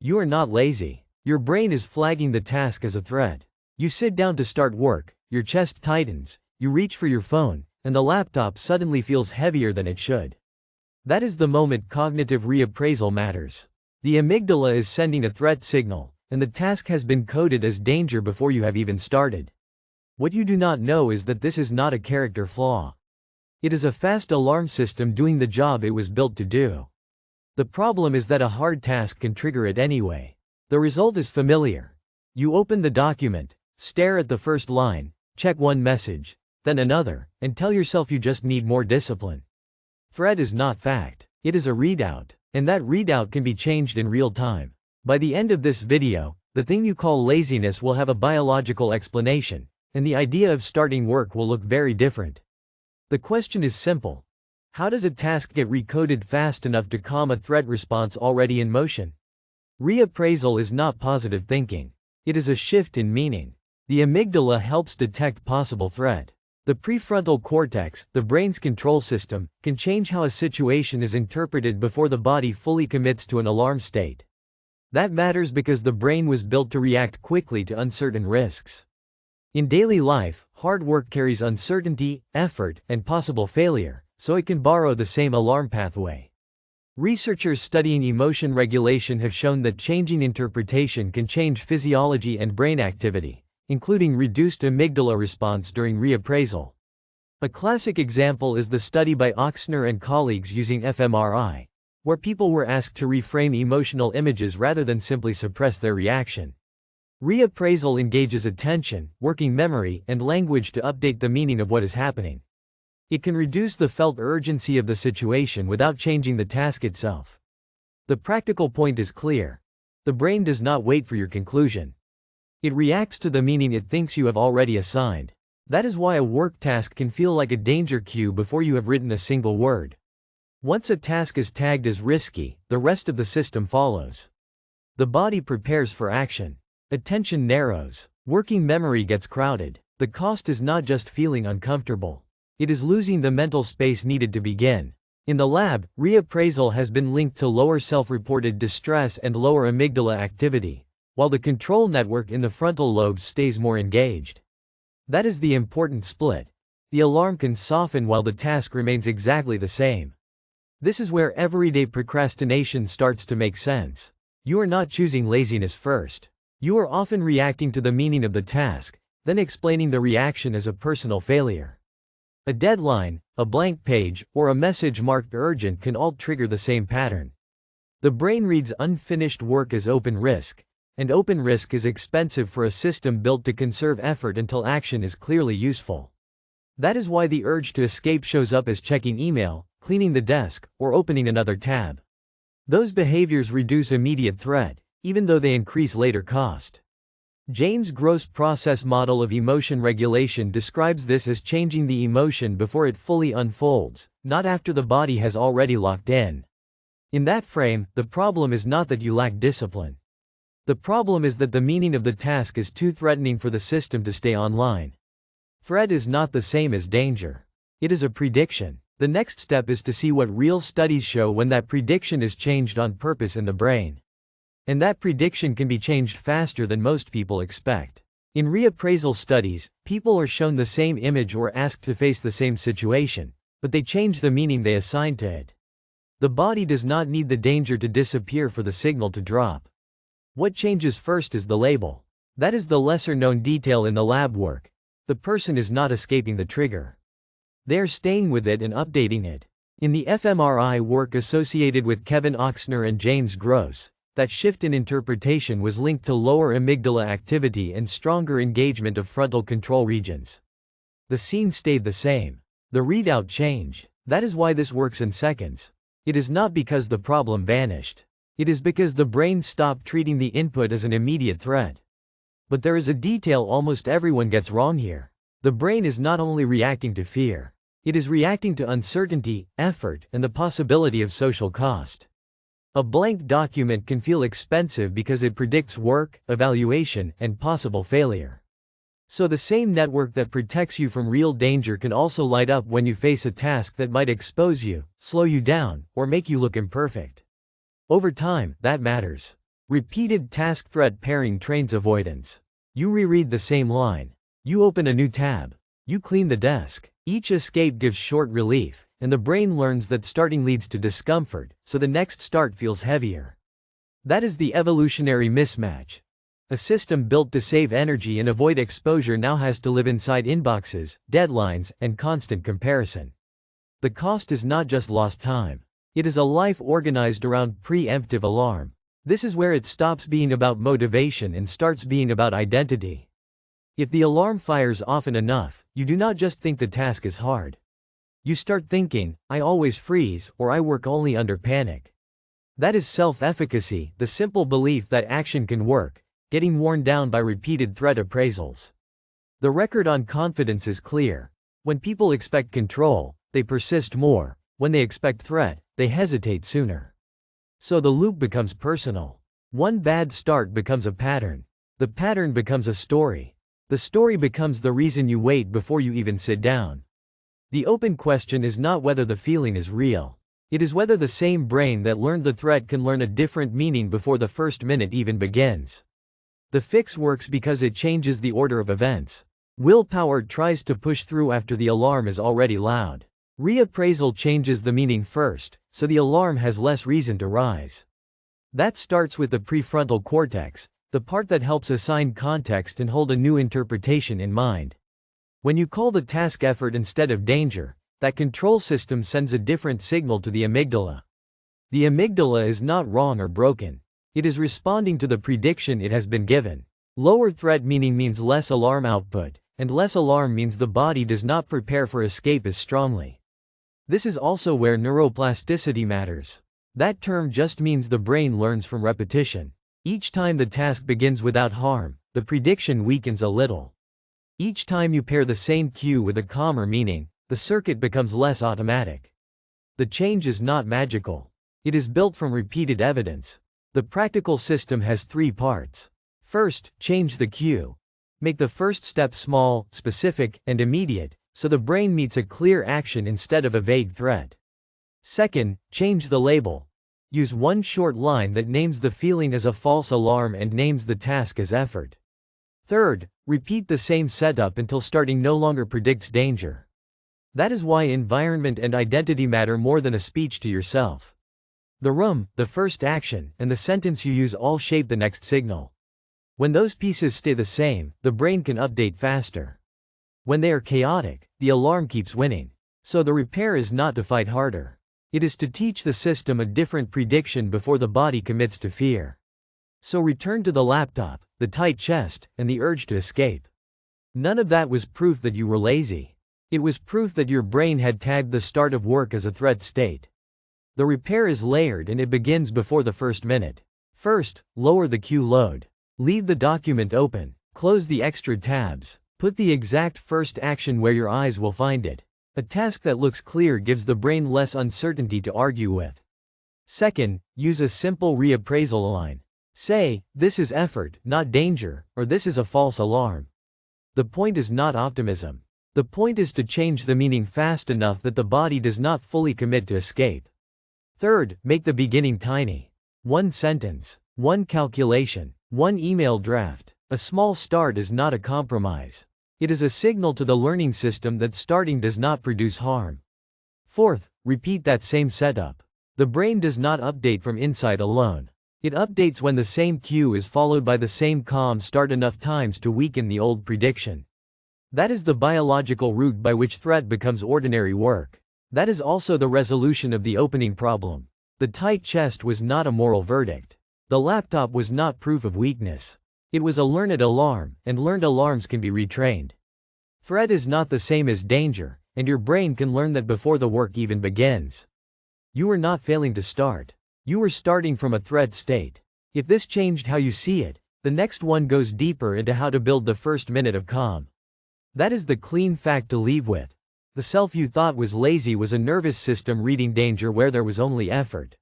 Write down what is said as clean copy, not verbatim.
You are not lazy. Your brain is flagging the task as a threat. You sit down to start work, your chest tightens, you reach for your phone, and the laptop suddenly feels heavier than it should. That is the moment cognitive reappraisal matters. The amygdala is sending a threat signal, and the task has been coded as danger before you have even started. What you do not know is that this is not a character flaw. It is a fast alarm system doing the job it was built to do. The problem is that a hard task can trigger it anyway. The result is familiar. You open the document, stare at the first line, check one message, then another, and tell yourself you just need more discipline. Threat is not fact. It is a readout, and that readout can be changed in real time. By the end of this video, the thing you call laziness will have a biological explanation, and the idea of starting work will look very different. The question is simple. How does a task get recoded fast enough to calm a threat response already in motion? Reappraisal is not positive thinking. It is a shift in meaning. The amygdala helps detect possible threat. The prefrontal cortex, the brain's control system, can change how a situation is interpreted before the body fully commits to an alarm state. That matters because the brain was built to react quickly to uncertain risks. In daily life, hard work carries uncertainty, effort, and possible failure, so it can borrow the same alarm pathway. Researchers studying emotion regulation have shown that changing interpretation can change physiology and brain activity, including reduced amygdala response during reappraisal. A classic example is the study by Ochsner and colleagues using fMRI, where people were asked to reframe emotional images rather than simply suppress their reaction. Reappraisal engages attention, working memory, and language to update the meaning of what is happening. It can reduce the felt urgency of the situation without changing the task itself. The practical point is clear. The brain does not wait for your conclusion. It reacts to the meaning it thinks you have already assigned. That is why a work task can feel like a danger cue before you have written a single word. Once a task is tagged as risky, the rest of the system follows. The body prepares for action. Attention narrows. Working memory gets crowded. The cost is not just feeling uncomfortable. It is losing the mental space needed to begin. In the lab, reappraisal has been linked to lower self-reported distress and lower amygdala activity, while the control network in the frontal lobes stays more engaged. That is the important split. The alarm can soften while the task remains exactly the same. This is where everyday procrastination starts to make sense. You are not choosing laziness first. You are often reacting to the meaning of the task, then explaining the reaction as a personal failure. A deadline, a blank page, or a message marked urgent can all trigger the same pattern. The brain reads unfinished work as open risk, and open risk is expensive for a system built to conserve effort until action is clearly useful. That is why the urge to escape shows up as checking email, cleaning the desk, or opening another tab. Those behaviors reduce immediate threat, even though they increase later cost. James' Gross process model of emotion regulation describes this as changing the emotion before it fully unfolds, not after the body has already locked in. In that frame, the problem is not that you lack discipline. The problem is that the meaning of the task is too threatening for the system to stay online. Threat is not the same as danger. It is a prediction. The next step is to see what real studies show when that prediction is changed on purpose in the brain. And that prediction can be changed faster than most people expect. In reappraisal studies, people are shown the same image or asked to face the same situation, but they change the meaning they assign to it. The body does not need the danger to disappear for the signal to drop. What changes first is the label. That is the lesser-known detail in the lab work. The person is not escaping the trigger. They are staying with it and updating it. In the fMRI work associated with Kevin Ochsner and James Gross, that shift in interpretation was linked to lower amygdala activity and stronger engagement of frontal control regions. The scene stayed the same. The readout changed. That is why this works in seconds. It is not because the problem vanished. It is because the brain stopped treating the input as an immediate threat. But there is a detail almost everyone gets wrong here. The brain is not only reacting to fear. It is reacting to uncertainty, effort, and the possibility of social cost. A blank document can feel expensive because it predicts work, evaluation, and possible failure. So the same network that protects you from real danger can also light up when you face a task that might expose you, slow you down, or make you look imperfect. Over time, that matters. Repeated task-threat pairing trains avoidance. You reread the same line. You open a new tab. You clean the desk. Each escape gives short relief, and the brain learns that starting leads to discomfort, so the next start feels heavier. That is the evolutionary mismatch. A system built to save energy and avoid exposure now has to live inside inboxes, deadlines, and constant comparison. The cost is not just lost time. It is a life organized around preemptive alarm. This is where it stops being about motivation and starts being about identity. If the alarm fires often enough, you do not just think the task is hard. You start thinking, I always freeze, or I work only under panic. That is self-efficacy, the simple belief that action can work, getting worn down by repeated threat appraisals. The record on confidence is clear. When people expect control, they persist more. When they expect threat, they hesitate sooner. So the loop becomes personal. One bad start becomes a pattern. The pattern becomes a story. The story becomes the reason you wait before you even sit down. The open question is not whether the feeling is real. It is whether the same brain that learned the threat can learn a different meaning before the first minute even begins. The fix works because it changes the order of events. Willpower tries to push through after the alarm is already loud. Reappraisal changes the meaning first, so the alarm has less reason to rise. That starts with the prefrontal cortex, the part that helps assign context and hold a new interpretation in mind. When you call the task effort instead of danger, that control system sends a different signal to the amygdala. The amygdala is not wrong or broken. It is responding to the prediction it has been given. Lower threat meaning means less alarm output, and less alarm means the body does not prepare for escape as strongly. This is also where neuroplasticity matters. That term just means the brain learns from repetition. Each time the task begins without harm, the prediction weakens a little. Each time you pair the same cue with a calmer meaning, the circuit becomes less automatic. The change is not magical. It is built from repeated evidence. The practical system has three parts. First, change the cue. Make the first step small, specific, and immediate, so the brain meets a clear action instead of a vague threat. Second, change the label. Use one short line that names the feeling as a false alarm and names the task as effort. Third, repeat the same setup until starting no longer predicts danger. That is why environment and identity matter more than a speech to yourself. The room, the first action, and the sentence you use all shape the next signal. When those pieces stay the same, the brain can update faster. When they are chaotic, the alarm keeps winning. So the repair is not to fight harder. It is to teach the system a different prediction before the body commits to fear. So return to the laptop, the tight chest, and the urge to escape. None of that was proof that you were lazy. It was proof that your brain had tagged the start of work as a threat state. The repair is layered and it begins before the first minute. First, lower the cue load. Leave the document open. Close the extra tabs. Put the exact first action where your eyes will find it. A task that looks clear gives the brain less uncertainty to argue with. Second, use a simple reappraisal line. Say, this is effort, not danger, or this is a false alarm. The point is not optimism. The point is to change the meaning fast enough that the body does not fully commit to escape. Third, make the beginning tiny. One sentence, one calculation, one email draft. A small start is not a compromise. It is a signal to the learning system that starting does not produce harm. Fourth, repeat that same setup. The brain does not update from inside alone. It updates when the same cue is followed by the same calm start enough times to weaken the old prediction. That is the biological route by which threat becomes ordinary work. That is also the resolution of the opening problem. The tight chest was not a moral verdict. The laptop was not proof of weakness. It was a learned alarm, and learned alarms can be retrained. Threat is not the same as danger, and your brain can learn that before the work even begins. You were not failing to start. You were starting from a threat state. If this changed how you see it, the next one goes deeper into how to build the first minute of calm. That is the clean fact to leave with. The self you thought was lazy was a nervous system reading danger where there was only effort.